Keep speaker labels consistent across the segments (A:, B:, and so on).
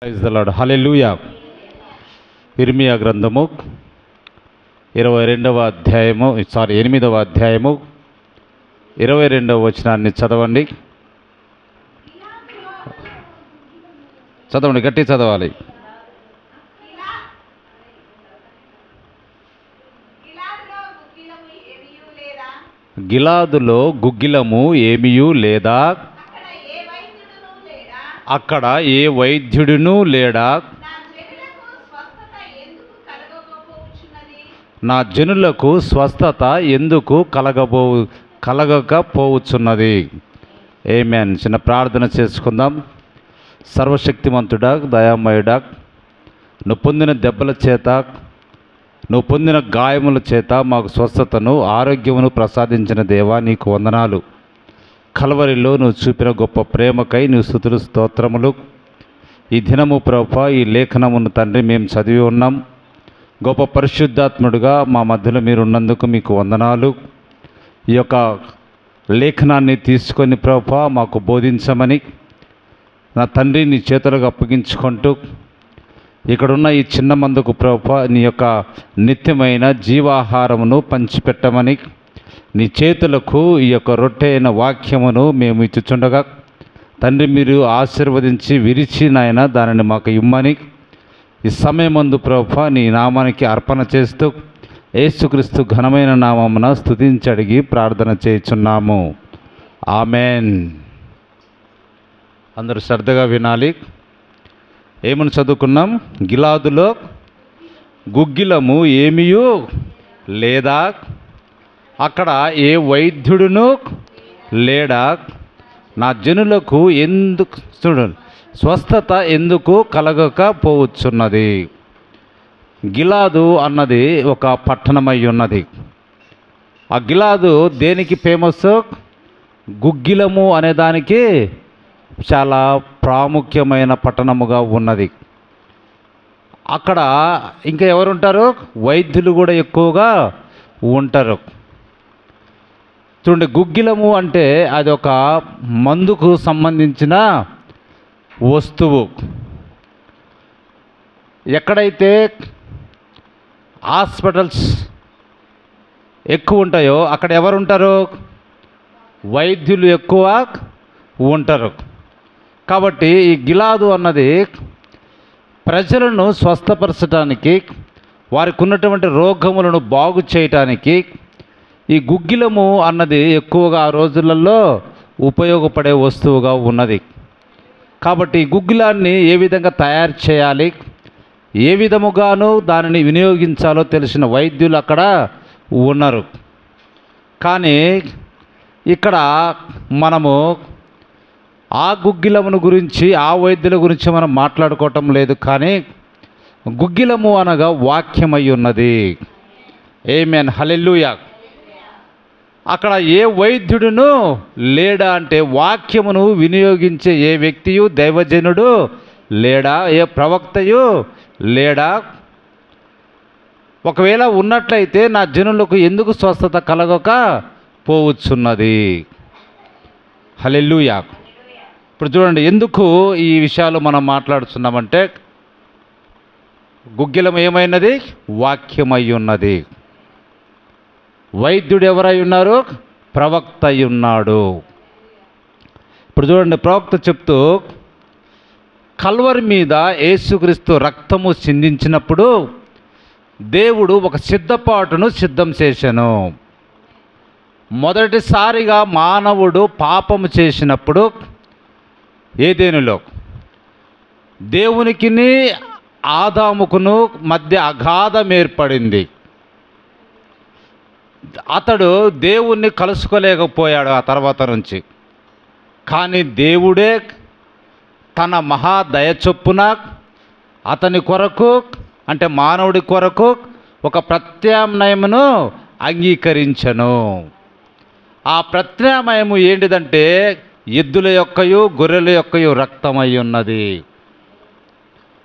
A: Praise the lord. హల్లెలూయా. ఇర్మియా గ్రంథము 8వ అధ్యాయము 22వ వచనాన్ని చదవండి. గట్టి చదవాలి. గిలాదులో గుగ్గిలము ఏమియూ లేదా, అక్కడ ఏ వైద్యుడును లేడా, నా జనులకు స్వస్థత ఎందుకు కలగకపోవచ్చున్నది. ఆమేన్. చిన్న ప్రార్థన చేసుకుందాం. సర్వశక్తిమంతుడా, దయామయుడా, నువ్వు పొందిన దెబ్బల చేత, నువ్వు పొందిన గాయముల చేత మాకు స్వస్థతను, ఆరోగ్యమును ప్రసాదించిన దేవా, నీకు వందనాలు. కల్వరిలో నువ్వు చూపిన గొప్ప ప్రేమకై నీవు స్తుతులు, స్తోత్రములు. ఈ దినము ప్రభువా, ఈ లేఖనమును తండ్రి మేము చదివి ఉన్నాం. గొప్ప పరిశుద్ధాత్ముడుగా మా మధ్యలో మీరు ఉన్నందుకు మీకు వందనాలు. ఈ యొక్క లేఖనాన్ని తీసుకొని ప్రభువా మాకు బోధించమని నా తండ్రి నీ చేతులకు అప్పగించుకుంటూ, ఇక్కడున్న ఈ చిన్న మందుకు ప్రభువా నీ యొక్క నిత్యమైన జీవాహారమును పంచిపెట్టమని, నీ చేతులకు ఈ యొక్క రొట్టె అయిన వాక్యమును మేము ఇచ్చుచుండగా తండ్రి మీరు ఆశీర్వదించి విరిచి నాయన దానిని మాకు ఇమ్మని ఈ సమయమందు ప్రభువా నీ నామానికి అర్పణ చేస్తూ యేసుక్రీస్తు ఘనమైన నామమున స్తుతించి అడిగి ప్రార్థన చేయుచున్నాము. ఆమెన్. అందరూ శ్రద్ధగా వినాలి. ఏమని చదువుకున్నాం? గిలాదులో గుగ్గిలము ఏమియూ లేదా, అక్కడ ఏ వైద్యుడును లేడా, నా జనులకు ఎందుకు స్వస్థత ఎందుకు కలగకపోవచ్చున్నది. గిలాదు అన్నది ఒక పట్టణమై ఉన్నది. ఆ గిలాదు దేనికి ఫేమస్? గుగ్గిలము అనే దానికి చాలా ప్రాముఖ్యమైన పట్టణముగా ఉన్నది. అక్కడ ఇంకా ఎవరుంటారు? వైద్యులు కూడా ఎక్కువగా ఉంటారు. చూడండి, గుగ్గిలము అంటే అది ఒక మందుకు సంబంధించిన వస్తువు. ఎక్కడైతే హాస్పిటల్స్ ఎక్కువ ఉంటాయో అక్కడ ఎవరు ఉంటారు? వైద్యులు ఎక్కువ ఉంటారు. కాబట్టి ఈ గిలాదు అన్నది ప్రజలను స్వస్థపరచడానికి, వారికి ఉన్నటువంటి రోగములను బాగు చేయటానికి ఈ గుగ్గిలము అన్నది ఎక్కువగా ఆ రోజులలో ఉపయోగపడే వస్తువుగా ఉన్నది. కాబట్టి ఈ గుగ్గిలాన్ని ఏ విధంగా తయారు చేయాలి, ఏ విధముగాను దానిని వినియోగించాలో తెలిసిన వైద్యులు అక్కడ ఉన్నారు. కానీ ఇక్కడ మనము ఆ గుగ్గిలమును గురించి, ఆ వైద్యుల గురించి మనం మాట్లాడుకోవటం లేదు. కానీ గుగ్గిలము అనగా వాక్యమై ఉన్నది. ఆమేన్. హల్లెలూయా. అక్కడ ఏ వైద్యుడును లేడా అంటే వాక్యమును వినియోగించే ఏ వ్యక్తియు, దైవజనుడు లేడా, ఏ ప్రవక్తయు లేడా. ఒకవేళ ఉన్నట్లయితే నా జనులకు ఎందుకు స్వస్థత కలగక పోవచ్చున్నది. హల్లెలూయా. ఇప్పుడు చూడండి, ఎందుకు ఈ విషయాలు మనం మాట్లాడుతున్నామంటే గుగ్గిలం ఏమైనది? వాక్యమై ఉన్నది. వైద్యుడు ఎవరై ఉన్నారు? ప్రవక్త అయి ఉన్నాడు. ఇప్పుడు చూడండి, ప్రవక్త చెప్తూ కల్వరి మీద యేసుక్రీస్తు రక్తము చిందించినప్పుడు దేవుడు ఒక సిద్ధపాటును సిద్ధం చేశాను. మొదటిసారిగా మానవుడు పాపము చేసినప్పుడు ఏదెనులో దేవునికిని ఆదాముకును మధ్య అగాధం ఏర్పడింది. అతడు దేవుణ్ణి కలుసుకోలేకపోయాడు ఆ తర్వాత నుంచి. కానీ దేవుడే తన మహాదయ చొప్పున అతని కొరకు, అంటే మానవుడి కొరకు ఒక ప్రత్యామ్నాయమును అంగీకరించను. ఆ ప్రత్యామ్నాయము ఏంటిదంటే ఎద్దుల యొక్కయు గొర్రెల యొక్కయు రక్తమై ఉన్నది.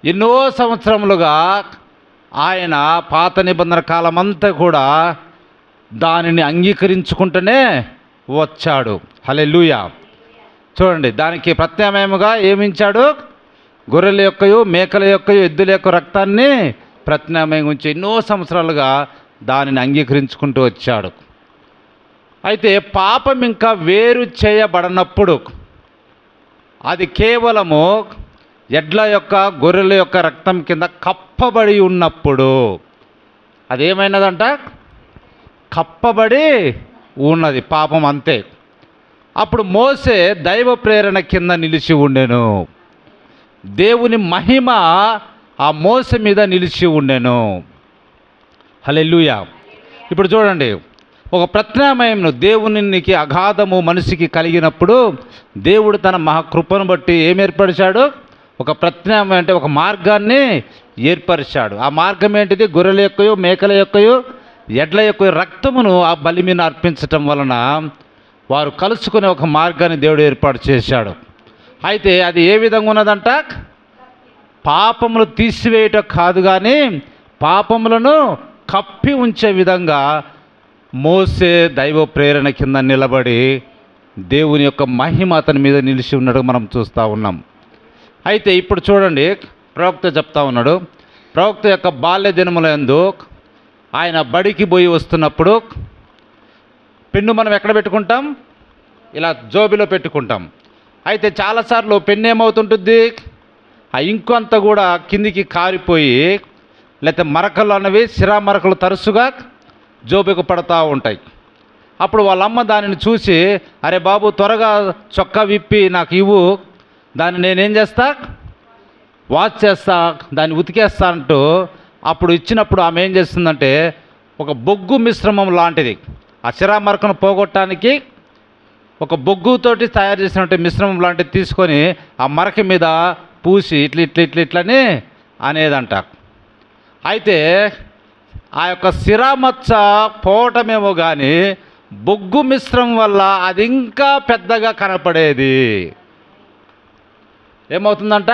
A: ఎన్నో సంవత్సరములుగా ఆయన పాత నిబంధన కాలమంతా కూడా దానిని అంగీకరించుకుంటూనే వచ్చాడు. హల్లెలూయా. చూడండి, దానికి ప్రత్యామ్నాయముగా ఏమించాడు? గొర్రెల యొక్కయు మేకల యొక్కయు ఎద్దుల యొక్క రక్తాన్ని ప్రత్యామ్నాయంగా ఉంచి ఎన్నో సంవత్సరాలుగా దానిని అంగీకరించుకుంటూ వచ్చాడు. అయితే పాపం ఇంకా వేరు చేయబడినప్పుడు, అది కేవలము ఎడ్ల యొక్క గొర్రెల యొక్క రక్తం కింద కప్పబడి ఉన్నప్పుడు, అదేమైనదంట, కప్పబడి ఉన్నది పాపం అంతే. అప్పుడు మోసే దైవ ప్రేరణ కింద నిలిచి ఉండెను. దేవుని మహిమ ఆ మోసే మీద నిలిచి ఉండెను. హల్లెలూయా. ఇప్పుడు చూడండి, ఒక ప్రత్యామ్నాయం దేవునికి అగాధము మనిషికి కలిగినప్పుడు దేవుడు తన మహాకృపను బట్టి ఏం ఏర్పరిచాడు? ఒక ప్రత్యామ్నాయం అంటే ఒక మార్గాన్ని ఏర్పరిచాడు. ఆ మార్గం ఏంటిది? గొర్రెల యొక్కయు మేకల యొక్కయు ఎడ్ల యొక్క రక్తమును ఆ బలి మీద అర్పించటం వలన వారు కలుసుకునే ఒక మార్గాన్ని దేవుడు ఏర్పాటు చేశాడు. అయితే అది ఏ విధంగా ఉన్నదంట? పాపములు తీసివేయట కాదు, కానీ పాపములను కప్పి ఉంచే విధంగా మోసే దైవ ప్రేరణ కింద నిలబడి దేవుని యొక్క మహిమ అతని మీద నిలిచి ఉన్నట్టు మనం చూస్తూ ఉన్నాం. అయితే ఇప్పుడు చూడండి, ప్రవక్త చెప్తా ఉన్నాడు, ప్రవక్త యొక్క బాల్య దినములందు ఆయన బడికి పోయి వస్తున్నప్పుడు పెన్ను మనం ఎక్కడ పెట్టుకుంటాం? ఇలా జోబిలో పెట్టుకుంటాం. అయితే చాలాసార్లు పెన్ను ఏమవుతుంటుంది? ఆ ఇంకు అంతా కూడా కిందికి కారిపోయి, లేకపోతే మరకలు అన్నవి సిరా మరకలు తరచుగా జోబుకు పడతా ఉంటాయి. అప్పుడు వాళ్ళమ్మ దానిని చూసి, అరే బాబు త్వరగా చొక్కా విప్పి నాకు ఇవ్వు, దాన్ని నేనేం చేస్తా, వాష్ చేస్తా, దాన్ని ఉతికేస్తా అంటూ అప్పుడు ఇచ్చినప్పుడు ఆమె ఏం చేస్తుందంటే ఒక బొగ్గు మిశ్రమం లాంటిది, ఆ సిరా మరకను పోగొట్టడానికి ఒక బొగ్గుతోటి తయారు చేసినట్టు మిశ్రమం లాంటిది తీసుకొని ఆ మరక మీద పూసి ఇట్లని అనేదంట. అయితే ఆ యొక్క సిరామచ్చ పోవటమేమో కానీ బొగ్గు మిశ్రమం వల్ల అది ఇంకా పెద్దగా కనపడేది. ఏమవుతుందంట?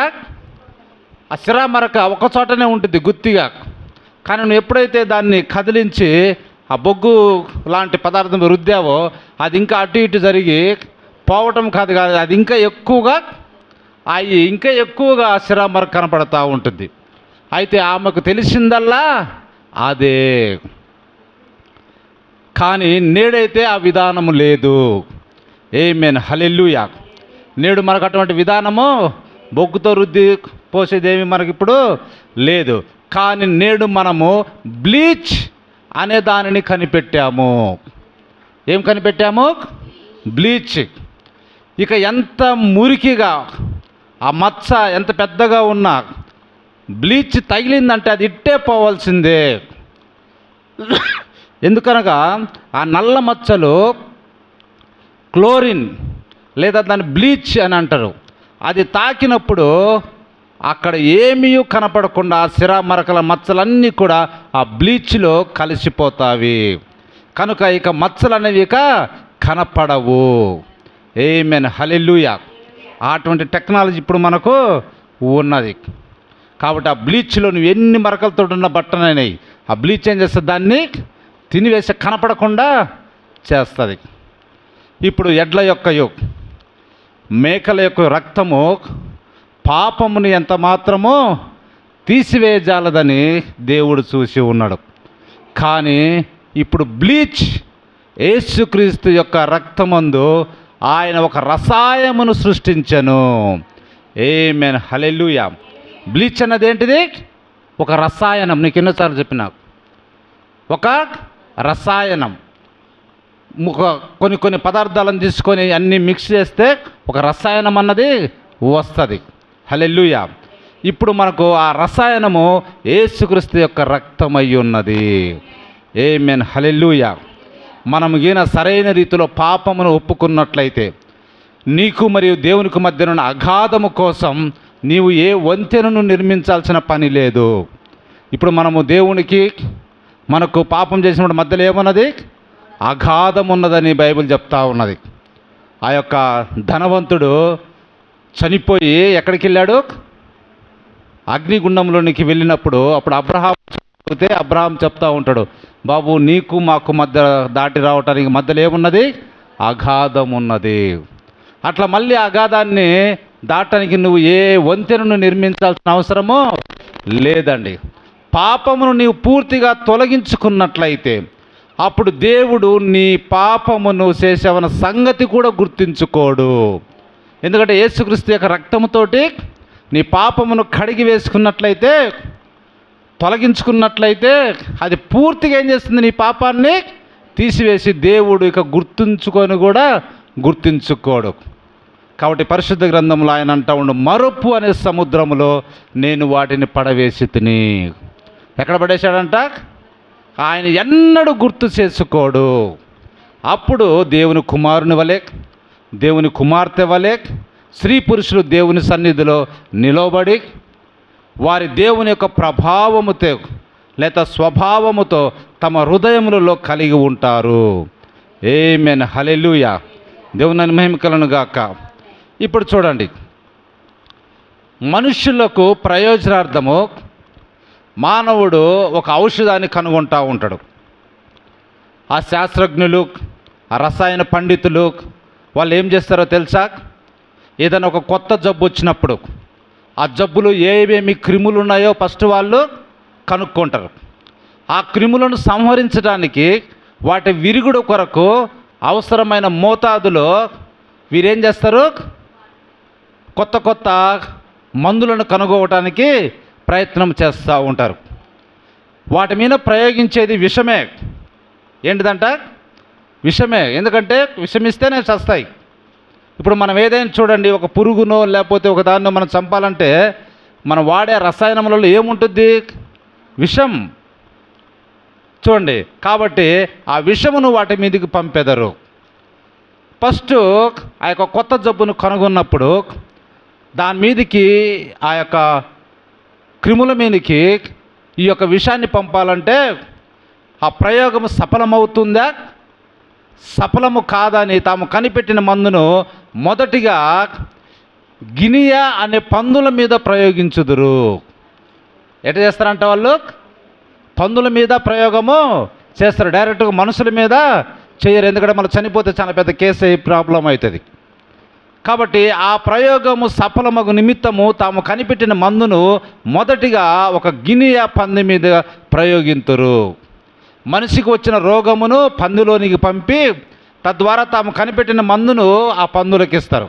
A: ఆ సిరా మరక ఒక చోటనే ఉంటుంది గుత్తిగా, కానీ నువ్వు ఎప్పుడైతే దాన్ని కదిలించి ఆ బొగ్గు లాంటి పదార్థం రుద్దావో అది ఇంకా అటు ఇటు జరిగి పోవటం కాదు, అది ఇంకా ఎక్కువగా సిరా మరక కనపడతా ఉంటుంది. అయితే ఆమెకు తెలిసిందల్లా అదే. కానీ నేడైతే ఆ విధానము లేదు. ఆమేన్, హల్లెలూయా. నేడు మనకు అటువంటి విధానము బొగ్గుతో రుద్ది పోసేదేమి మనకి ఇప్పుడు లేదు. కానీ నేడు మనము బ్లీచ్ అనే దానిని కనిపెట్టాము. ఏం కనిపెట్టాము? బ్లీచ్. ఇక ఎంత మురికిగా ఆ మచ్చ ఎంత పెద్దగా ఉన్నా బ్లీచ్ తగిలిందంటే అది ఇట్టే పోవాల్సిందే. ఎందుకనగా ఆ నల్ల మచ్చలు క్లోరిన్ లేదా దాన్ని బ్లీచ్ అని అంటారు. అది తాకినప్పుడు అక్కడ ఏమీ కనపడకుండా సిరా మరకల మచ్చలన్నీ కూడా ఆ బ్లీచ్లో కలిసిపోతావి. కనుక ఇక మచ్చలు అనేవి ఇక కనపడవు. ఆమేన్, హల్లెలూయా. అటువంటి టెక్నాలజీ ఇప్పుడు మనకు ఉన్నది. కాబట్టి ఆ బ్లీచ్లో నువ్వు ఎన్ని మరకలతో ఉన్న బట్టనైనాయి, ఆ బ్లీచ్ ఏం చేస్తుంది? దాన్ని తినివేసి కనపడకుండా చేస్తుంది. ఇప్పుడు ఎడ్ల యొక్కయు మేకల యొక్క రక్తము పాపముని ఎంత మాత్రమో తీసివేయజాలదని దేవుడు చూసి ఉన్నాడు. కానీ ఇప్పుడు బ్లీచ్ యేసుక్రీస్తు యొక్క రక్తమందు ఆయన ఒక రసాయనమును సృష్టించెను. ఆమేన్, హల్లెలూయా. బ్లీచ్ అన్నది ఏంటిది? ఒక రసాయనం. నీకు ఎన్నోసార్లు చెప్పినా, ఒక రసాయనం. కొన్ని పదార్థాలను తీసుకొని అన్నీ మిక్స్ చేస్తే ఒక రసాయనం అన్నది వస్తుంది. హల్లెలూయా. ఇప్పుడు మనకు ఆ రసాయనము యేసుక్రీస్తు యొక్క రక్తమై ఉన్నది. ఆమేన్, హల్లెలూయా. మనం ఈయన సరైన రీతిలో పాపమును ఒప్పుకున్నట్లయితే నీకు మరియు దేవునికి మధ్యన అగాధము కోసం నీవు ఏ వంతెనను నిర్మించాల్సిన పని లేదు. ఇప్పుడు మనము దేవునికి మనకు పాపం చేసినప్పుడు మధ్యలో ఏమున్నది? అగాధం ఉన్నదని బైబిల్ చెప్తా ఉన్నది. ఆ యొక్క ధనవంతుడు చనిపోయి ఎక్కడికి వెళ్ళాడు? అగ్నిగుండంలోనికి వెళ్ళినప్పుడు అప్పుడు అబ్రహాం చెప్తా ఉంటాడు, బాబు నీకు మాకు మధ్య దాటి రావటానికి మధ్యలో ఏమున్నది? అగాధం ఉన్నది. అట్లా మళ్ళీ అగాధాన్ని దాటానికి నువ్వు ఏ వంతెనను నిర్మించాల్సిన అవసరమో లేదండి. పాపమును నీవు పూర్తిగా తొలగించుకున్నట్లయితే అప్పుడు దేవుడు నీ పాపమును చేసావన్న సంగతి కూడా గుర్తించుకోడు. ఎందుకంటే యేసుక్రీస్తు యొక్క రక్తముతోటి నీ పాపమును కడిగి వేసుకున్నట్లయితే, తొలగించుకున్నట్లయితే అది పూర్తిగా ఏం చేస్తుంది, నీ పాపాన్ని తీసివేసి దేవుడు ఇక గుర్తించుకోడు. కాబట్టి పరిశుద్ధ గ్రంథంలో ఆయన అంటా ఉండు, మరుపు అనే సముద్రములో నేను వాటిని పడవేసి తిని. ఎక్కడ పడేశాడంట? ఆయన ఎన్నడూ గుర్తు చేసుకోడు. అప్పుడు దేవుని కుమారుని వలె, దేవుని కుమార్తె వలె స్త్రీ పురుషులు దేవుని సన్నిధిలో నిలబడి వారి దేవుని యొక్క ప్రభావముతో లేదా స్వభావముతో తమ హృదయములలో కలిగి ఉంటారు. ఆమేన్, హల్లెలూయా. దేవుని మహిమ కలుగును గాక. ఇప్పుడు చూడండి, మనుష్యులకు ప్రయోజనార్థము మానవుడు ఒక ఔషధాన్ని కనుగొంటూ ఉంటాడు. ఆ శాస్త్రజ్ఞులు, ఆ రసాయన పండితులు వాళ్ళు ఏం చేస్తారో తెలుసా? ఏదైనా ఒక కొత్త జబ్బు వచ్చినప్పుడు ఆ జబ్బులు ఏమేమి క్రిములు ఉన్నాయో ఫస్ట్ వాళ్ళు కనుక్కుంటారు. ఆ క్రిములను సంహరించడానికి వాటి విరుగుడు కొరకు అవసరమైన మోతాదులో వీరేం చేస్తారు? కొత్త మందులను కనుగొనడానికి ప్రయత్నం చేస్తూ ఉంటారు. వాటి మీద ప్రయోగించేది విషమే. ఏంటిదంట? విషమే. ఎందుకంటే విషమిస్తేనే చస్తాయి. ఇప్పుడు మనం ఏదైనా చూడండి, ఒక పురుగునో లేకపోతే ఒక దాన్నో మనం చంపాలంటే మనం వాడే రసాయనములలో ఏముంటుంది? విషం. చూడండి, కాబట్టి ఆ విషమును వాటి మీదకి పంపెదరు. ఫస్ట్ ఆ యొక్క కొత్త జబ్బును కనుగొన్నప్పుడు దాని మీదకి, ఆ యొక్క క్రిముల మీదకి ఈ యొక్క విషాన్ని పంపాలంటే ఆ ప్రయోగం సఫలమవుతుందా సఫలము కాదని తాము కనిపెట్టిన మందును మొదటిగా గినియా అనే పందుల మీద ప్రయోగించుదురు. ఎట్లా చేస్తారంట వాళ్ళు? పందుల మీద ప్రయోగము చేస్తారు, డైరెక్ట్గా మనుషుల మీద చేయరు. ఎందుకంటే మనం చనిపోతే చాలా పెద్ద కేసు అయ్యి ప్రాబ్లం అవుతుంది. కాబట్టి ఆ ప్రయోగము సఫలమగు నిమిత్తము తాము కనిపెట్టిన మందును మొదటిగా ఒక గినియా పంది మీద ప్రయోగింతురు. మనిషికి వచ్చిన రోగమును పందులోనికి పంపి తద్వారా తాము కనిపెట్టిన మందును ఆ పందులకు ఇస్తారు.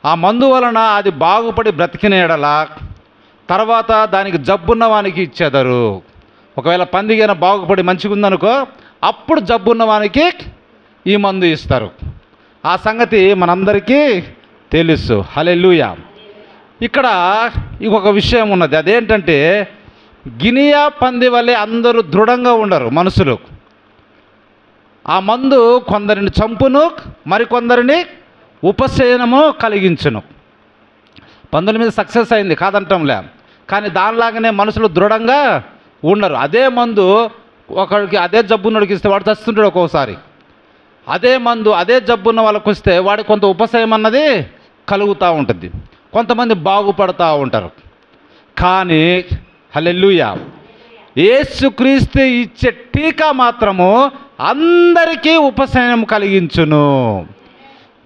A: ఆ మందు వలన అది బాగుపడి బ్రతికిన ఎడల తర్వాత దానికి జబ్బున్న వానికి ఇచ్చేదరు. ఒకవేళ పందిగైనా బాగుపడి మంచిగా ఉందనుకో, అప్పుడు జబ్బున్న వానికి ఈ మందు ఇస్తారు. ఆ సంగతి మనందరికీ తెలుసు. హల్లెలూయా. ఇక్కడ ఇంకొక విషయం ఉన్నది. అదేంటంటే, గినియా పంది వలె అందరూ దృఢంగా ఉండరు మనుషులు. ఆ మందు కొందరిని చంపును, మరికొందరిని ఉపశమనము కలిగించును. పందుల మీద సక్సెస్ అయింది కాదంటంలే, కానీ దానిలాగానే మనుషులు దృఢంగా ఉండరు. అదే మందు ఒకరికి అదే జబ్బున్నోడికి ఇస్తే వాడు చస్తుంటాడు ఒక్కోసారి. అదే మందు అదే జబ్బున్న వాళ్ళకి వస్తే వాడికి కొంత ఉపశమనం అన్నది కలుగుతూ ఉంటుంది, కొంతమంది బాగుపడుతూ ఉంటారు. కానీ హల్లెలూయా, యేసుక్రీస్తు ఇచ్చే టీకా మాత్రము అందరికీ ఉపశమనం కలిగించును,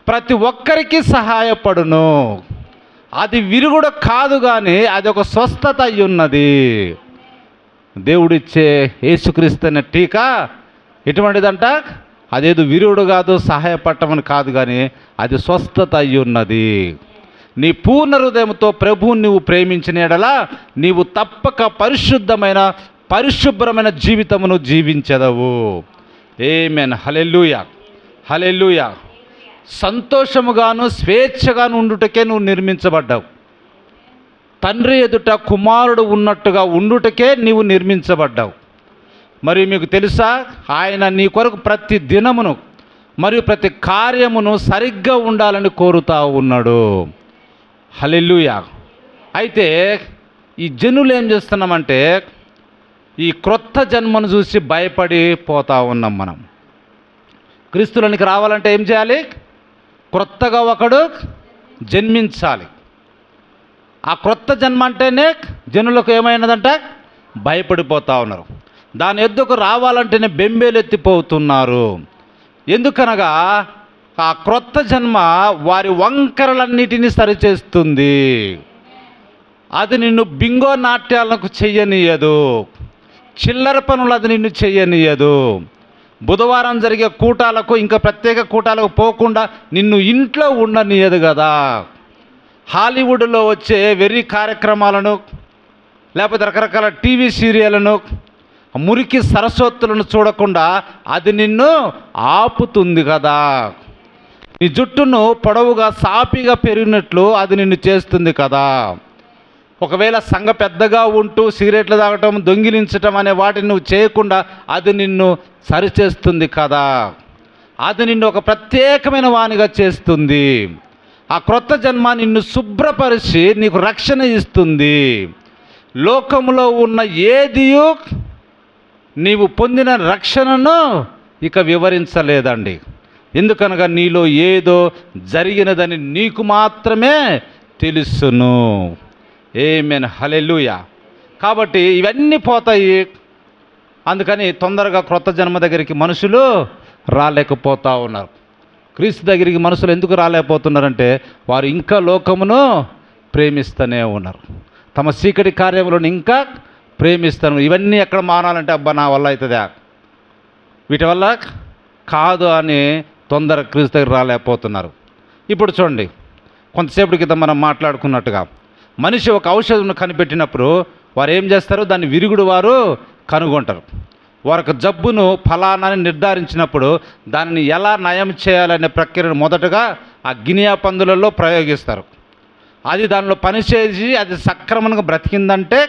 A: ప్రతి ఒక్కరికి సహాయపడును. అది విరుగుడు కాదు, కానీ అది ఒక స్వస్థత అయి ఉన్నది. దేవుడిచ్చే యేసుక్రీస్తు అనే టీకా ఎటువంటిదంట? అదేదో విరుగుడు కాదు, సహాయపడటమని కాదు, కానీ అది స్వస్థత అయి ఉన్నది. నీ పూర్ణ హృదయంతో ప్రభువుని నువ్వు ప్రేమించిన యెడల నీవు తప్పక పరిశుభ్రమైన జీవితమును జీవించదవు. ఆమేన్, హల్లెలూయా, హల్లెలూయా. సంతోషముగాను స్వేచ్ఛగాను ఉండుటకే నువ్వు నిర్మించబడ్డావు. తండ్రి ఎదుట కుమారుడు ఉన్నట్టుగా ఉండుటకే నీవు నిర్మించబడ్డావు. మరియు మీకు తెలుసా, ఆయన నీ కొరకు ప్రతి దినమును మరియు ప్రతి కార్యమును సరిగ్గా ఉండాలని కోరుతా ఉన్నాడు. హల్లెలూయా. అయితే ఈ జనులు ఏం చేస్తున్నామంటే, ఈ క్రొత్త జన్మను చూసి భయపడి పోతా ఉన్నాం. మనం క్రీస్తులోనికి రావాలంటే ఏం చేయాలి? క్రొత్తగా ఒకడు జన్మించాలి. ఆ క్రొత్త జన్మ అంటేనే జనులకు ఏమైనదంట? భయపడిపోతూ ఉన్నారు. దాని ఎద్దుకు రావాలంటేనే బెంబేలెత్తిపోతున్నారు. ఎందుకనగా ఆ క్రొత్త జన్మ వారి వంకరలన్నిటినీ సరిచేస్తుంది. అది నిన్ను బింగో నాట్యాలకు చెయ్యనీయదు, చిల్లర పనులు అది నిన్ను చెయ్యనీయదు. బుధవారం జరిగే కూటాలకు, ఇంకా ప్రత్యేక కూటాలకు పోకుండా నిన్ను ఇంట్లో ఉండనీయదు కదా. హాలీవుడ్లో వచ్చే వెర్రి కార్యక్రమాలను, లేకపోతే రకరకాల టీవీ సీరియళ్లను, మురికి సరస్వతులను చూడకుండా అది నిన్ను ఆపుతుంది కదా. నీ జుట్టును పొడవుగా సాపిగా పెరిగినట్లు అది నిన్ను చేస్తుంది కదా. ఒకవేళ సంఘ పెద్దగా ఉంటూ సిగరెట్లు తాగటం, దొంగిలించటం అనే వాటిని నువ్వు చేయకుండా అది నిన్ను సరిచేస్తుంది కదా. అది నిన్ను ఒక ప్రత్యేకమైన వానిగా చేస్తుంది. ఆ క్రొత్త జన్మ నిన్ను శుభ్రపరిచి నీకు రక్షణ ఇస్తుంది. లోకంలో ఉన్న ఏదియు నీవు పొందిన రక్షణను ఇక వివరించలేదండి. ఎందుకనగా నీలో ఏదో జరిగినదని నీకు మాత్రమే తెలుసును. ఆమేన్, హల్లెలూయా. కాబట్టి ఇవన్నీ పోతాయి. అందుకని తొందరగా క్రొత్త జన్మ దగ్గరికి మనుషులు రాలేకపోతూ ఉన్నారు. క్రీస్తు దగ్గరికి మనుషులు ఎందుకు రాలేకపోతున్నారంటే వారు ఇంకా లోకమును ప్రేమిస్తూనే ఉన్నారు. తమ చీకటి కార్యములను ఇంకా ప్రేమిస్తాను. ఇవన్నీ ఎక్కడ మానాలంటే అబ్బా నా వల్ల అవుతుందా, వీటి వల్ల కాదు అని తొందర క్రీస్తు దగ్గర రాలేకపోతున్నారు. ఇప్పుడు చూడండి, కొంతసేపటి క్రితం మనం మాట్లాడుకున్నట్టుగా మనిషి ఒక ఔషధం కనిపెట్టినప్పుడు వారు ఏం చేస్తారు, దాన్ని విరుగుడు వారు కనుగొంటారు. వారికి జబ్బును ఫలానాని నిర్ధారించినప్పుడు దానిని ఎలా నయం చేయాలనే ప్రక్రియను మొదటగా ఆ గినియా పందులలో ప్రయోగిస్తారు. అది దానిలో పనిచేసి అది సక్రమంగా బ్రతికిందంటే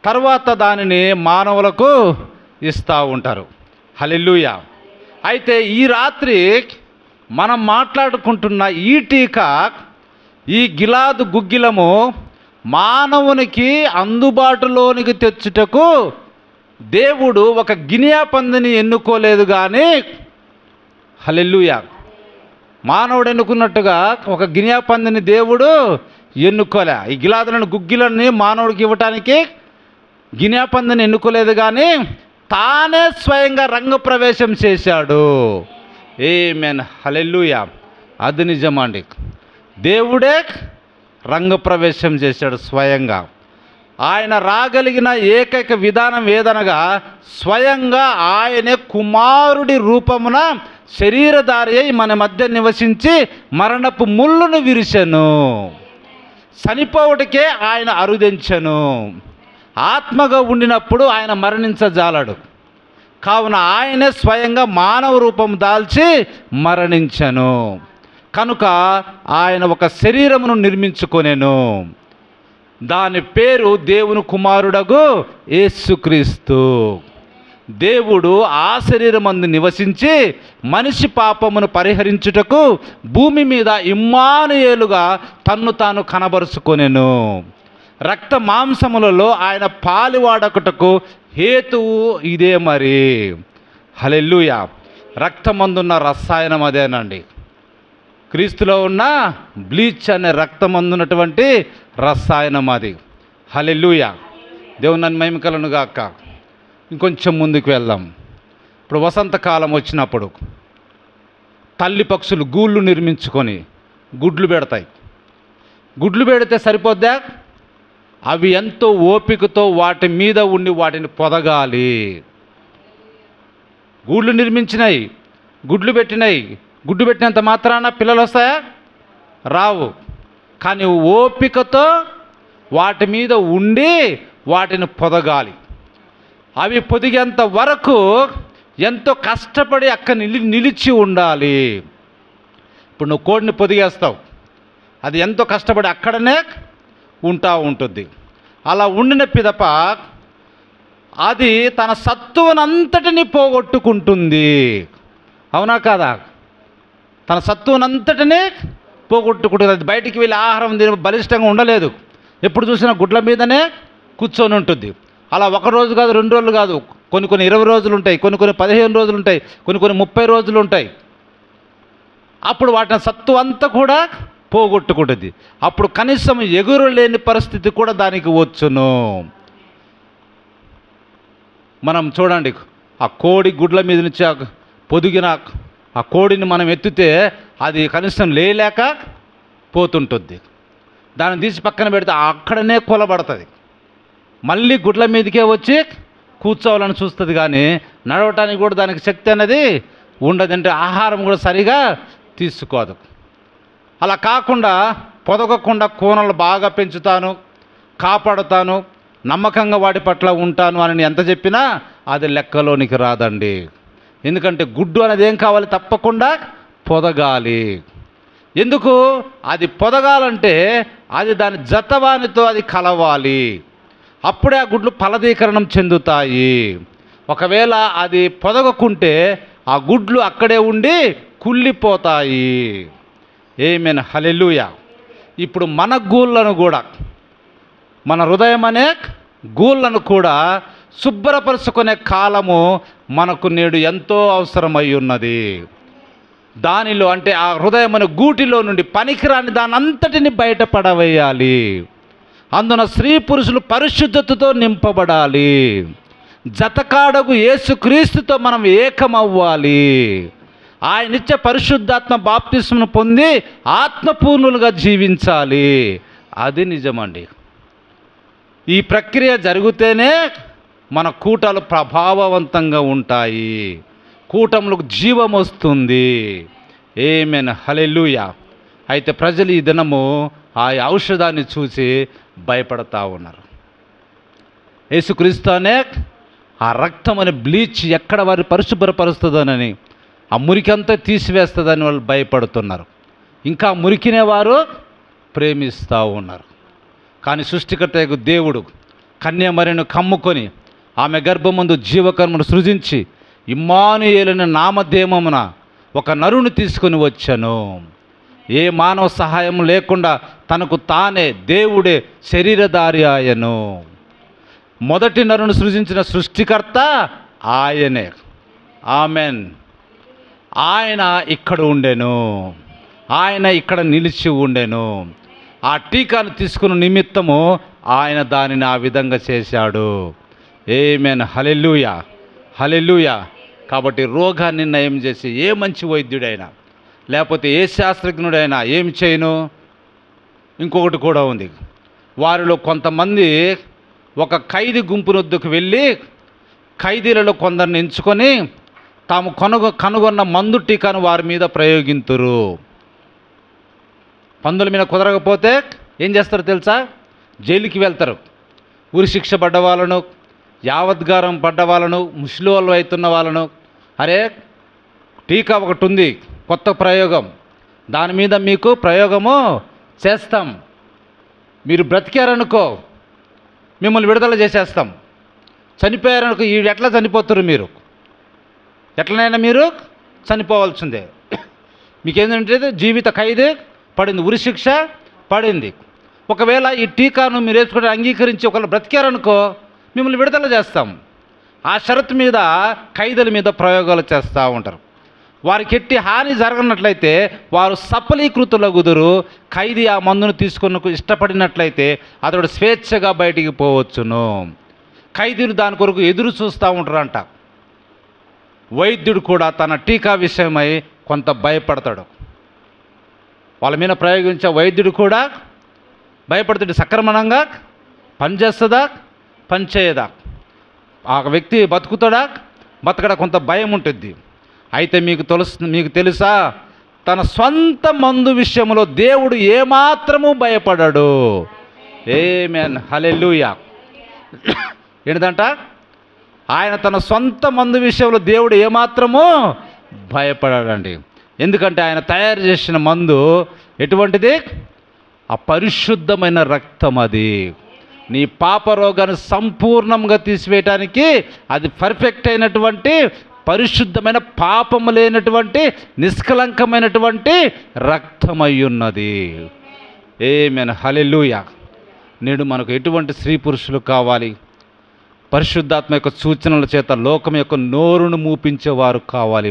A: తర్వాత దానిని మానవులకు ఇస్తూ ఉంటారు. హల్లెలూయా. అయితే ఈ రాత్రి మనం మాట్లాడుకుంటున్న ఈ టీకా, ఈ గిలాదు గుగ్గిలము మానవునికి అందుబాటులోనికి తెచ్చుటకు దేవుడు ఒక గినియా పందిని ఎన్నుకోలేదు కానీ, హల్లెలూయా, మానవుడు ఎన్నుకున్నట్టుగా ఒక గినియా పందిని దేవుడు ఎన్నుకోలే. ఈ గిలాదులను గుగ్గిలని మానవుడికి ఇవ్వటానికి గినియా పందిని ఎన్నుకోలేదు కానీ తానే స్వయంగా రంగప్రవేశం చేశాడు. ఆమేన్, హల్లెలూయా. అది నిజమండి. దేవుడే రంగప్రవేశం చేశాడు స్వయంగా. ఆయన రాగలిగిన ఏకైక విధానం ఏదనగా స్వయంగా ఆయనే కుమారుడి రూపమున శరీరధారి అయి మన మధ్య నివసించి మరణపు ముళ్ళును విరిచెను. చనిపోవటికే ఆయన అరుదించెను. ఆత్మగా ఉండినప్పుడు ఆయన మరణించజాలడు. కావున ఆయనే స్వయంగా మానవ రూపం దాల్చి మరణించెను. కనుక ఆయన ఒక శరీరమును నిర్మించుకొనెను. దాని పేరు దేవుని కుమారుడగు యేసుక్రీస్తు. దేవుడు ఆ శరీరమందు నివసించి మనిషి పాపమును పరిహరించుటకు భూమి మీద ఇమ్మానుయేలుగా తన్ను తాను కనబరుచుకొనెను. రక్త మాంసములలో ఆయన పాలివాడకుటకు హేతువు ఇదే మరి. హల్లెలూయా. రక్తమందున్న రసాయనం అదేనండి. క్రీస్తులో ఉన్న బ్లీచ్ అనే రక్తమందున్నటువంటి రసాయనం అది. హల్లెలూయా. దేవుని నన్ను మహిమ కలుగును గాక. ఇంకొంచెం ముందుకు వెళ్దాం. ఇప్పుడు వసంతకాలం వచ్చినప్పుడు తల్లి పక్షులు గూళ్ళు నిర్మించుకొని గుడ్లు పెడతాయి. గుడ్లు పెడితే సరిపోద్దా? అవి ఎంతో ఓపికతో వాటి మీద ఉండి వాటిని పొదగాలి. గూళ్ళు నిర్మించినాయి, గుడ్లు పెట్టినాయి. గుడ్డు పెట్టినంత మాత్రాన పిల్లలు వస్తాయా? రావు. కానీ ఓపికతో వాటి మీద ఉండి వాటిని పొదగాలి. అవి పొదిగేంత వరకు ఎంతో కష్టపడి అక్కడ నిలిచి ఉండాలి. ఇప్పుడు నువ్వు కోడిని పొదిగేస్తావు, అది ఎంతో కష్టపడి అక్కడనే ఉంటుంది. అలా ఉండిన పిదప అది తన సత్తువనంతటిని పోగొట్టుకుంటుంది. అవునా కాదా? తన సత్తువనంతటినీ పోగొట్టుకుంటుంది. అది బయటికి వెళ్ళి ఆహారం తిని బలిష్టంగా ఉండలేదు. ఎప్పుడు చూసినా గుడ్ల మీదనే కూర్చొని ఉంటుంది. అలా ఒక రోజు కాదు, 2 రోజులు కాదు, కొన్ని 20 రోజులు ఉంటాయి, కొన్ని 15 రోజులు ఉంటాయి, కొన్ని 30 రోజులు ఉంటాయి. అప్పుడు వాటిని సత్తు అంతా కూడా పోగొట్టుకుంటుంది. అప్పుడు కనీసం ఎగురు లేని పరిస్థితి కూడా దానికి వచ్చును. మనం చూడండి, ఆ కోడి గుడ్ల మీద నుంచి పొదిగిన ఆ కోడిని మనం ఎత్తితే అది కనీసం లేలేక పోతుంటుంది. దాన్ని తీసి పక్కన పెడితే అక్కడనే కొలబడుతుంది. మళ్ళీ గుడ్ల మీదకే వచ్చి కూర్చోవాలని చూస్తుంది, కానీ నడవటానికి కూడా దానికి శక్తి అనేది ఉండదంటే ఆహారం కూడా సరిగా తీసుకోదు. అలా కాకుండా పొదగకుండా కూనలు బాగా పెంచుతాను, కాపాడుతాను, నమ్మకంగా వాటి పట్ల ఉంటాను అని ఎంత చెప్పినా అది లెక్కలోనికి రాదండి. ఎందుకంటే గుడ్డు అనేది ఏం కావాలి? తప్పకుండా పొదగాలి. ఎందుకు? అది పొదగాలంటే అది దాని జతవానితో అది కలవాలి. అప్పుడే ఆ గుడ్లు ఫలదీకరణం చెందుతాయి. ఒకవేళ అది పొదగకుంటే ఆ గుడ్లు అక్కడే ఉండి కుళ్ళిపోతాయి. ఆమేన్, హల్లెలూయా. ఇప్పుడు మన గూళ్ళను కూడా, మన హృదయం అనే గూళ్ళను కూడా శుభ్రపరుచుకునే కాలము మనకు నేడు ఎంతో అవసరమై ఉన్నది. దానిలో అంటే ఆ హృదయం అనే గూటిలో నుండి పనికిరాని దాని అంతటిని బయటపడవేయాలి. అందున స్త్రీ పురుషులు పరిశుద్ధతతో నింపబడాలి. జతకాడగు యేసుక్రీస్తుతో మనం ఏకమవ్వాలి. ఆయనిచ్చే పరిశుద్ధాత్మ బాప్తిస్మను పొంది ఆత్మపూర్ణులుగా జీవించాలి. అది నిజమండి. ఈ ప్రక్రియ జరిగితేనే మన కూటాలు ప్రభావవంతంగా ఉంటాయి, కూటములకు జీవం వస్తుంది. ఆమేన్, హల్లెలూయా. అయితే ప్రజలు ఈ దినము ఆ ఔషధాన్ని చూసి భయపడతా ఉన్నారు. యేసుక్రీస్తు అనే ఆ రక్తం అనే బ్లీచ్ ఎక్కడ వారు పరిశుభ్రపరుస్తుందనని, ఆ మురికంతా తీసివేస్తుందని వాళ్ళు భయపడుతున్నారు. ఇంకా మురికినే వారు ప్రేమిస్తూ ఉన్నారు. కానీ సృష్టికర్త దేవుడు కన్యమరియను కమ్ముకొని ఆమె గర్భమందు జీవకర్మను సృజించి ఇమ్మానుయేలుని నామధేయమున ఒక నరుని తీసుకొని వచ్చాను. ఏ మానవ సహాయం లేకుండా తనకు తానే దేవుడే శరీరధారి ఆయను. మొదటి నరుని సృజించిన సృష్టికర్త ఆయనే. ఆమెన్. ఆయన ఇక్కడ ఉండెను, ఆయన ఇక్కడ నిలిచి ఉండెను. ఆ టీకాను తీసుకున్న నిమిత్తము ఆయన దానిని ఆ విధంగా చేశాడు. ఆమేన్, హల్లెలూయా, హల్లెలూయా. కాబట్టి రోగాన్ని నయం చేసి ఏ మంచి వైద్యుడైనా లేకపోతే ఏ శాస్త్రజ్ఞుడైనా ఏమి చేయను? ఇంకొకటి కూడా ఉంది. వారిలో కొంతమంది ఒక ఖైదీ గుంపునొద్దకు వెళ్ళి ఖైదీలలో కొందరిని ఎంచుకొని తాము కనుగొన్న మందు టీకాను వారి మీద ప్రయోగింతురు. పందుల మీద కుదరకపోతే ఏం చేస్తారో తెలుసా? జైలుకి వెళ్తారు. ఉరి శిక్ష పడ్డ వాళ్ళను, యావద్గారం పడ్డ వాళ్ళను, ముసలి వాళ్ళు అవుతున్న వాళ్ళను, అరే టీకా ఒకటి ఉంది, కొత్త ప్రయోగం, దాని మీద మీకు ప్రయోగము చేస్తాం, మీరు బ్రతికారనుకో మిమ్మల్ని విడుదల చేసేస్తాం, చనిపోయారనుకో ఈ ఎట్లా చనిపోతారు, మీరు ఎట్లనైనా మీరు చనిపోవాల్సిందే, మీకేంటంటే జీవిత ఖైదు పడింది, ఉరిశిక్ష పడింది. ఒకవేళ ఈ టీకాను మీరు వేసుకుంటే అంగీకరించి ఒకవేళ బ్రతికారనుకో మిమ్మల్ని విడుదల చేస్తాం. ఆ షరతు మీద ఖైదీల మీద ప్రయోగాలు చేస్తూ ఉంటారు. వారికి ఎట్టి హాని జరగనట్లయితే వారు సఫలీకృతులగుదురు. ఖైదీ ఆ మందును తీసుకున్న ఇష్టపడినట్లయితే అతడు స్వేచ్ఛగా బయటికి పోవచ్చును. ఖైదీలు దాని కొరకు ఎదురు చూస్తూ ఉంటారంట. వైద్యుడు కూడా తన టీకా విషయమై కొంత భయపడతాడు. వాళ్ళ మీద ప్రయోగించే వైద్యుడు కూడా భయపడతాడు. సక్రమణంగా పనిచేస్తుందా, పనిచేయదా, ఆ వ్యక్తి బతుకుతాడా, బతకడా, కొంత భయం ఉంటుంది. అయితే మీకు తెలుసా, తన సొంత మందు విషయంలో దేవుడు ఏమాత్రము భయపడాడు. ఆమేన్, హల్లెలూయా. ఏంటంట? ఆయన తన సొంత మందు విషయంలో దేవుడు ఏమాత్రము భయపడాడండి. ఎందుకంటే ఆయన తయారు చేసిన మందు ఎటువంటిది? అపరిశుద్ధమైన రక్తం. అది నీ పాప రోగాన్ని సంపూర్ణంగా తీసివేయటానికి అది పర్ఫెక్ట్ అయినటువంటి పరిశుద్ధమైన పాపము లేనటువంటి నిష్కలంకమైనటువంటి రక్తమై ఉన్నది. ఆమేన్, హల్లెలూయా. నేడు మనకు ఎటువంటి స్త్రీ పురుషులు కావాలి? పరిశుద్ధాత్మ యొక్క సూచనల చేత లోకం యొక్క నోరును మూపించేవారు కావాలి.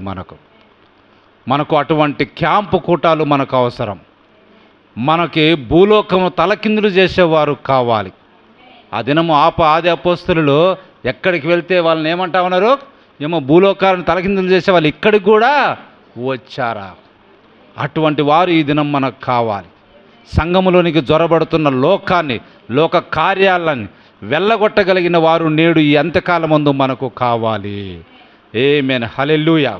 A: మనకు అటువంటి క్యాంపు కూటాలు మనకు అవసరం. మనకి భూలోకము తలకిందులు చేసేవారు కావాలి. ఆ దినము ఆది అపోస్తలులు ఎక్కడికి వెళ్తే వాళ్ళని ఏమంటా ఉన్నారు? ఏమో భూలోకాలను తలకిందులు చేసే వాళ్ళు ఇక్కడికి కూడా వచ్చారా? అటువంటి వారు ఈ దినం మనకు కావాలి. సంఘములోనికి జొరబడుతున్న లోకాన్ని, లోక కార్యాలని వెళ్ళగొట్టగలిగిన వారు నేడు ఈ అంత్యకాలమందు మనకు కావాలి. ఆమేన్, హల్లెలూయా.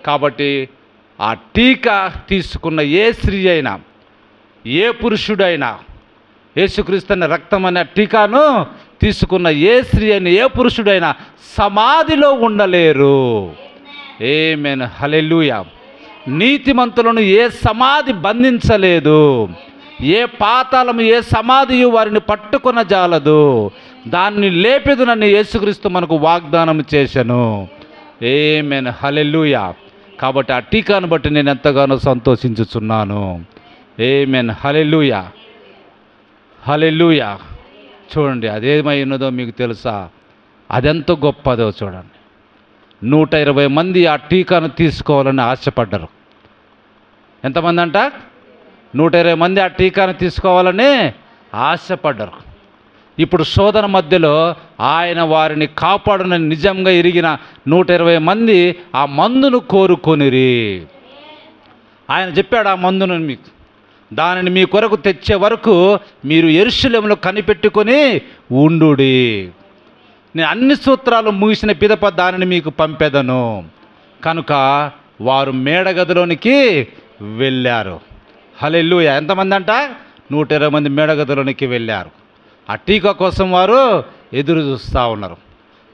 A: కాబట్టి ఆ టీకా తీసుకున్న ఏ స్త్రీ అయినా, ఏ పురుషుడైనా, యేసుక్రీస్తు అనే రక్తం అనే టీకాను తీసుకున్న ఏ స్త్రీ అయినా, ఏ పురుషుడైనా సమాధిలో ఉండలేరు. ఆమేన్, హల్లెలూయా. నీతిమంతులను ఏ సమాధి బంధించలేదు, ఏ పాతాళము, ఏ సమాధియు వారిని పట్టుకొన జాలదు. దాన్ని లేపెదునని యేసుక్రీస్తు మనకు వాగ్దానం చేశాను. ఆమేన్, హల్లెలూయా. కాబట్టి ఆ టీకాను బట్టి నేను ఎంతగానో సంతోషించుచున్నాను. ఆమేన్, హల్లెలూయా, హల్లెలూయా. చూడండి, అదేమై ఉన్నదో మీకు తెలుసా? అదెంత గొప్పదో చూడండి. 120 మంది ఆ టీకాను తీసుకోవాలని ఆశపడ్డారు. ఎంతమంది అంట? 120 మంది ఆ టీకాను తీసుకోవాలని ఆశపడ్డారు. ఇప్పుడు శోధన మధ్యలో ఆయన వారిని కాపాడునని నిజంగా ఎరిగిన 120 మంది ఆ మందును కోరుకొనిరి. ఆయన చెప్పాడు, ఆ మందును మీకు, దానిని మీ కొరకు తెచ్చే వరకు మీరు యెరూషలేములో కనిపెట్టుకొని ఉండుడి. నేను అన్ని సూత్రాలు ముగిసిన పిదప దానిని మీకు పంపెదను. కనుక వారు మేడగదిలోనికి వెళ్ళారు. హల్లెలూయా. ఎంతమంది అంట? 120 మంది మేడగదిలోనికి వెళ్ళారు. ఆ టీకా కోసం వారు ఎదురు చూస్తూ ఉన్నారు.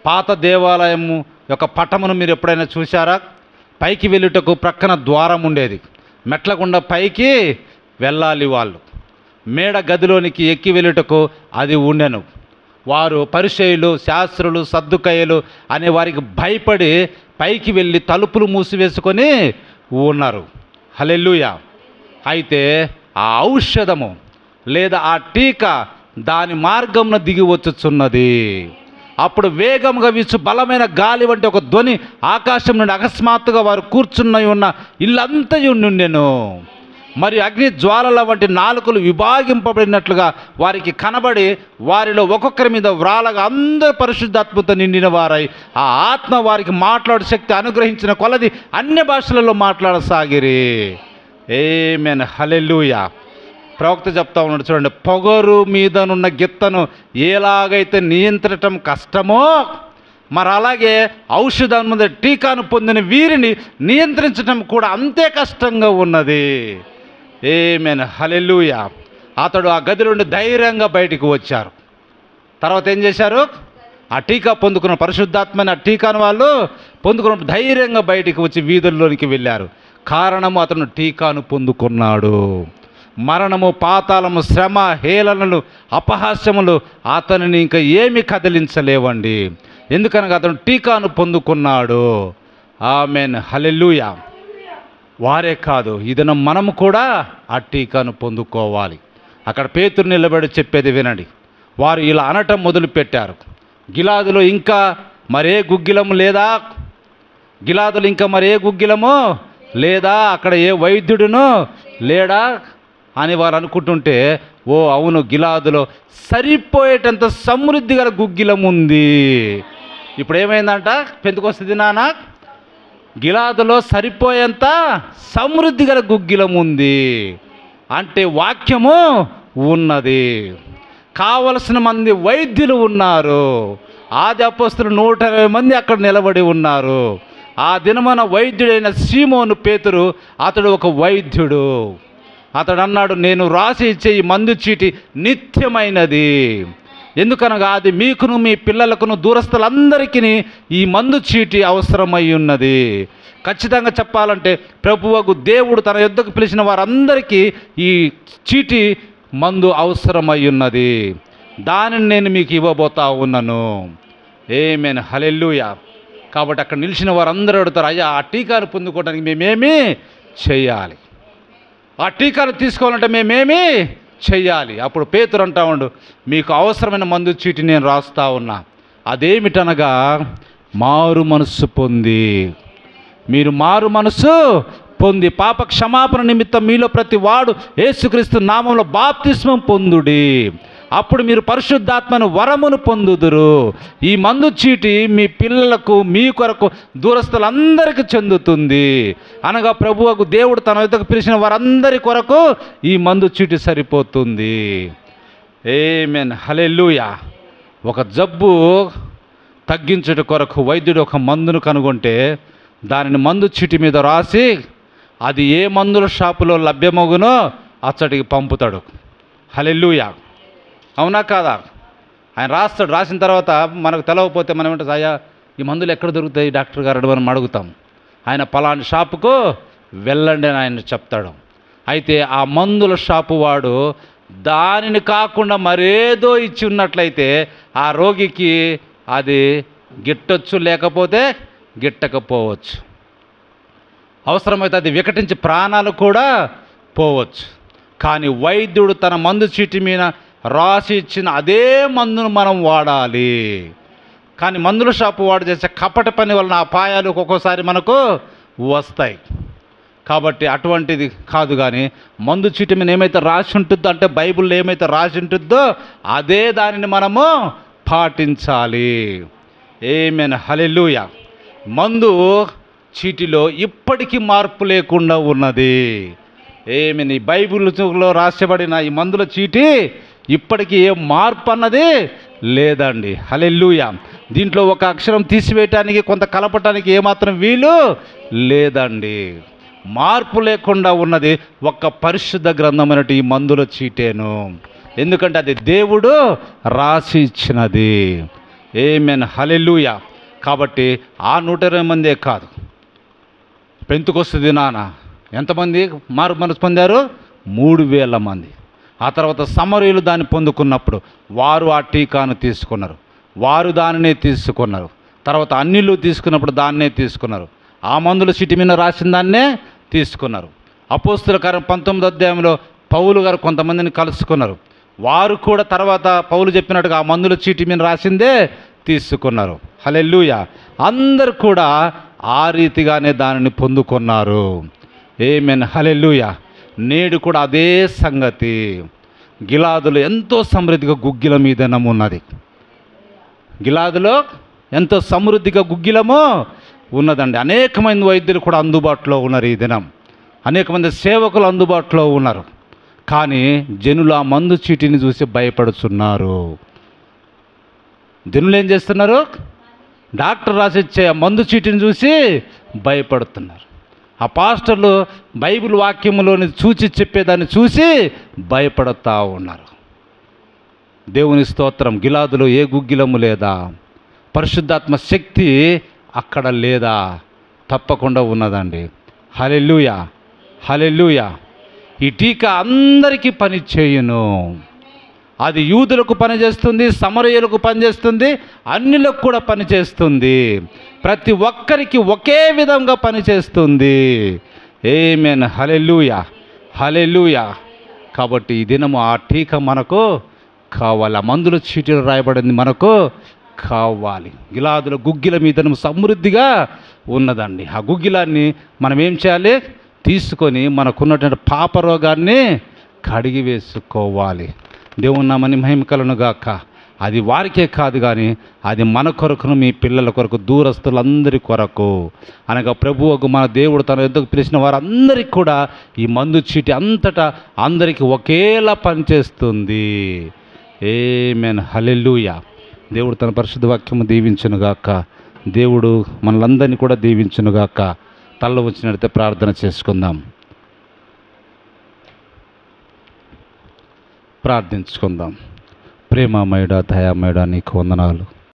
A: పాత దేవాలయం యొక్క పటమును మీరు ఎప్పుడైనా చూశారా? పైకి వెళ్ళుటకు ప్రక్కన ద్వారం ఉండేది. మెట్ల గుండా పైకి వెళ్ళాలి వాళ్ళు. మేడ గదిలోనికి ఎక్కి వెళ్ళుటకు అది ఉండెను. వారు పరిసయ్యులు, శాస్త్రులు, సద్దుకయ్యులు అనే వారికి భయపడి పైకి వెళ్ళి తలుపులు మూసివేసుకొని ఉన్నారు. హల్లెలూయా. అయితే ఆ ఔషధము లేదా ఆ టీకా దాని మార్గంన దిగి వచ్చుచున్నది. అప్పుడు వేగంగా వీచు బలమైన గాలి వంటి ఒక ధ్వని ఆకాశం నుండి అకస్మాత్తుగా వారు కూర్చున్న ఉన్న ఇల్లంతయు నుండెను. మరియు అగ్ని జ్వాలల వంటి నాలుకలు విభాగింపబడినట్లుగా వారికి కనబడి వారిలో ఒక్కొక్కరి మీద వ్రాలగా అందరూ పరిశుద్ధాత్మతో నిండిన వారై ఆ ఆత్మ వారికి మాట్లాడు శక్తి అనుగ్రహించిన కొలది అన్య భాషలలో మాట్లాడసాగిరి. ఆమేన్, హల్లెలూయా. ప్రవక్త చెప్తా ఉన్నాడు చూడండి, పొగరు మీదనున్న గిత్తను ఎలాగైతే నియంత్రించటం కష్టమో, మరి అలాగే ఔషధం మీద టీకాను పొందిన వీరిని నియంత్రించటం కూడా అంతే కష్టంగా ఉన్నది. ఆమేన్, హల్లెలూయా. అతడు ఆ గది నుండి ధైర్యంగా బయటికి వచ్చారు. తర్వాత ఏం చేశారు? ఆ టీకా పొందుకున్న పరిశుద్ధాత్మని ఆ టీకాను వాళ్ళు పొందుకున్న ధైర్యంగా బయటికి వచ్చి వీధుల్లోనికి వెళ్ళారు. కారణము, అతను టీకాను పొందుకున్నాడు. మరణము, పాతాళము, శ్రమ, హేళనలు, అపహాస్యములు అతనిని ఇంకా ఏమి కదిలించలేవండి. ఎందుకనగా అతను టీకాను పొందుకున్నాడు. ఆమేన్, హల్లెలూయా. వారే కాదు, ఇదన మనము కూడా ఆ టీకాను పొందుకోవాలి. అక్కడ పేతురు నిలబడి చెప్పేది వినండి. వారు ఇలా అనటం మొదలుపెట్టారు, గిలాదులో ఇంకా మరే గుగ్గిలము లేదా? గిలాదులు ఇంకా మరే గుగ్గిలము లేదా? అక్కడ ఏ వైద్యుడును లేడా అని వారు అనుకుంటుంటే, ఓ అవును, గిలాదులో సరిపోయేటంత సమృద్ధి గల గుగ్గిలం ఉంది. ఇప్పుడు ఏమైందంట? పెంతెకొస్తు దినాన గిలాదులో సరిపోయేంత సమృద్ధి గల గుగ్గిలం ఉంది. అంటే వాక్యము ఉన్నది, కావలసిన మంది వైద్యులు ఉన్నారు. ఆది అపోస్తలులు 120 మంది అక్కడ నిలబడి ఉన్నారు. ఆ దినమున వైద్యుడైన సీమోను పేతురు, అతడు ఒక వైద్యుడు. అతడు అన్నాడు, నేను రాసి ఇచ్చే ఈ మందు చీటి నిత్యమైనది. ఎందుకనగా అది మీకును మీ పిల్లలకును దూరస్తులందరికీ ఈ మందు చీటి అవసరమై ఉన్నది. ఖచ్చితంగా చెప్పాలంటే ప్రభువగు దేవుడు తన యొద్దకు పిలిచిన వారందరికీ ఈ చీటి మందు అవసరమై ఉన్నది. దానిని నేను మీకు ఇవ్వబోతా ఉన్నాను. ఆమేన్, హల్లెలూయా. కాబట్టి అక్కడ నిలిచిన వారందరూ అడుగుతారు, అయ్యా ఆ టీకాను పొందుకోవడానికి మేమేమి చేయాలి? ఆ టీకాను తీసుకోవాలంటే మేమేమి చెయ్యాలి? అప్పుడు పేతురు అంటా ఉండు, మీకు అవసరమైన మందు చీటి నేను రాస్తా ఉన్నా. అదేమిటనగా మారు మనస్సు పొంది, మీరు మారు మనస్సు పొంది పాప క్షమాపణ నిమిత్తం మీలో ప్రతి వాడు యేసుక్రీస్తు నామంలో బాప్తిస్మం పొందుడి. అప్పుడు మీరు పరిశుద్ధాత్మను వరమును పొందుదురు. ఈ మందు చీటి మీ పిల్లలకు, మీ కొరకు, దూరస్తులందరికీ చెందుతుంది అనగా ప్రభువుకు దేవుడు తన వద్దకు పిలిచిన వారందరి కొరకు ఈ మందు చీటి సరిపోతుంది. ఆమేన్, హల్లెలూయా. ఒక జబ్బు తగ్గించుట కొరకు వైద్యుడు ఒక మందును కనుగొంటే దానిని మందు చీటి మీద రాసి అది ఏ మందుల షాపులో లభ్యమగునో అచ్చటికి పంపుతాడు. హల్లెలూయా, అవునా కాదా? ఆయన రాస్తాడు. రాసిన తర్వాత మనకు తెలవకపోతే మనం ఏంటో, అయ్యా ఈ మందులు ఎక్కడ దొరుకుతాయి డాక్టర్ గారు అని మనం అడుగుతాం. ఆయన పలాని షాపుకు వెళ్ళండి అని ఆయన చెప్తాడు. అయితే ఆ మందుల షాపు వాడు దానిని కాకుండా మరేదో ఇచ్చి ఉన్నట్లయితే ఆ రోగికి అది గిట్టొచ్చు, లేకపోతే గిట్టకపోవచ్చు. అవసరమైతే అది వికటించి ప్రాణాలు కూడా పోవచ్చు. కానీ వైద్యుడు తన మందు చీటి మీద రాసి ఇచ్చిన అదే మందును మనం వాడాలి. కానీ మందుల షాపు వాడు చేసే కపట పని వలన అపాయాలు ఒక్కొక్కసారి మనకు వస్తాయి. కాబట్టి అటువంటిది కాదు. కానీ మందు చీటి మీద ఏమైతే రాసి ఉంటుందో, అంటే బైబిల్లో ఏమైతే రాసి ఉంటుందో అదే దానిని మనము పాటించాలి. ఆమేన్, హల్లెలూయా. మందు చీటిలో ఇప్పటికీ మార్పు లేకుండా ఉన్నది. ఆమేన్. ఈ బైబిల్లో రాసబడిన ఈ మందుల చీటి ఇప్పటికీ ఏ మార్పు అన్నది లేదండి. హల్లెలూయా. దీంట్లో ఒక అక్షరం తీసివేయటానికి, కొంత కలపటానికి ఏమాత్రం వీలు లేదండి. మార్పు లేకుండా ఉన్నది ఒక్క పరిశుద్ధ గ్రంథమైనటువంటి ఈ మందుల చీటేను. ఎందుకంటే అది దేవుడు రాసి ఇచ్చినది. ఆమేన్, హల్లెలూయా. కాబట్టి ఆ 120 మందే కాదు, పెంతుకొస్తు దినాన ఎంతమంది మారు మనసు పొందారు? 3000 మంది. ఆ తర్వాత సమరయులు దాన్ని పొందుకున్నప్పుడు వారు ఆ టీకాను తీసుకున్నారు, వారు దానినే తీసుకున్నారు. తర్వాత అన్యులు తీసుకున్నప్పుడు దాన్నే తీసుకున్నారు. ఆ మందుల చీటి మీద రాసిన దాన్నే తీసుకున్నారు. అపోస్తుల కార్యం 19వ అధ్యాయంలో పౌలు గారు కొంతమందిని కలుసుకున్నారు. వారు కూడా తర్వాత పౌలు చెప్పినట్టుగా ఆ మందుల చీటి మీద రాసిందే తీసుకున్నారు. హల్లెలూయా. అందరు కూడా ఆ రీతిగానే దానిని పొందుకున్నారు. ఆమేన్, హల్లెలూయా. నేడు కూడా అదే సంగతి. గిలాదులో ఎంతో సమృద్ధిగా గుగ్గిల మీద ఉన్నది. గిలాదులో ఎంతో సమృద్ధిగా గుగ్గిలము ఉన్నదండి. అనేక మంది వైద్యులు కూడా అందుబాటులో ఉన్నారు ఈ దినం. అనేక మంది సేవకులు అందుబాటులో ఉన్నారు. కానీ జనులు ఆ మందు చీటిని చూసి భయపడుతున్నారు. జనులు ఏం చేస్తున్నారు? డాక్టర్ రాసిచ్చే మందు చీటిని చూసి భయపడుతున్నారు. ఆ పాస్టర్లు బైబిల్ వాక్యములోని చూచి చెప్పేదాన్ని చూసి భయపడుతూ ఉన్నారు. దేవుని స్తోత్రం. గిలాదులో ఏ గుగ్గిలము లేదా? పరిశుద్ధాత్మ శక్తి అక్కడ లేదా? తప్పకుండా ఉన్నదండి. హల్లెలూయా, హల్లెలూయా. ఈ టీకా అందరికీ పని చేయును. అది యూదులకు పనిచేస్తుంది, సమరయులకు పనిచేస్తుంది, అన్యులకు కూడా పనిచేస్తుంది. ప్రతి ఒక్కరికి ఒకే విధంగా పనిచేస్తుంది. ఆమేన్, హల్లెలూయా, హల్లెలూయా. కాబట్టి ఈ దినము ఆ టీకా మనకు కావాలి. ఆ మందుల చీటీలో రాయబడింది మనకు కావాలి. గిలాదుల గుగ్గిల మీద సమృద్ధిగా ఉన్నదండి. ఆ గుగ్గిలాన్ని మనం ఏం చేయాలి? తీసుకొని మనకున్నటువంటి పాపరోగాన్ని కడిగి వేసుకోవాలి. దేవుని నామమున మహిమ కలుగును గాక. అది వారికే కాదు కానీ అది మన కొరకును, మీ పిల్లల కొరకు, దూరస్తులందరి కొరకు అనగా ప్రభువుకు మన దేవుడు తన యొద్దకు పిలిచిన వారందరికీ కూడా ఈ మందు చీటి అంతటా అందరికీ ఒకేలా పనిచేస్తుంది. ఆమేన్, హల్లెలూయా. దేవుడు తన పరిశుద్ధ వాక్యము దీవించునుగాక. దేవుడు మనలందరినీ కూడా దీవించునుగాక. తల్ల వచ్చినట్లయితే ప్రార్థన చేసుకుందాం. ప్రార్థించుకుందాం. ప్రేమమయుడా, దయామయుడా, నీకు వందనాలు.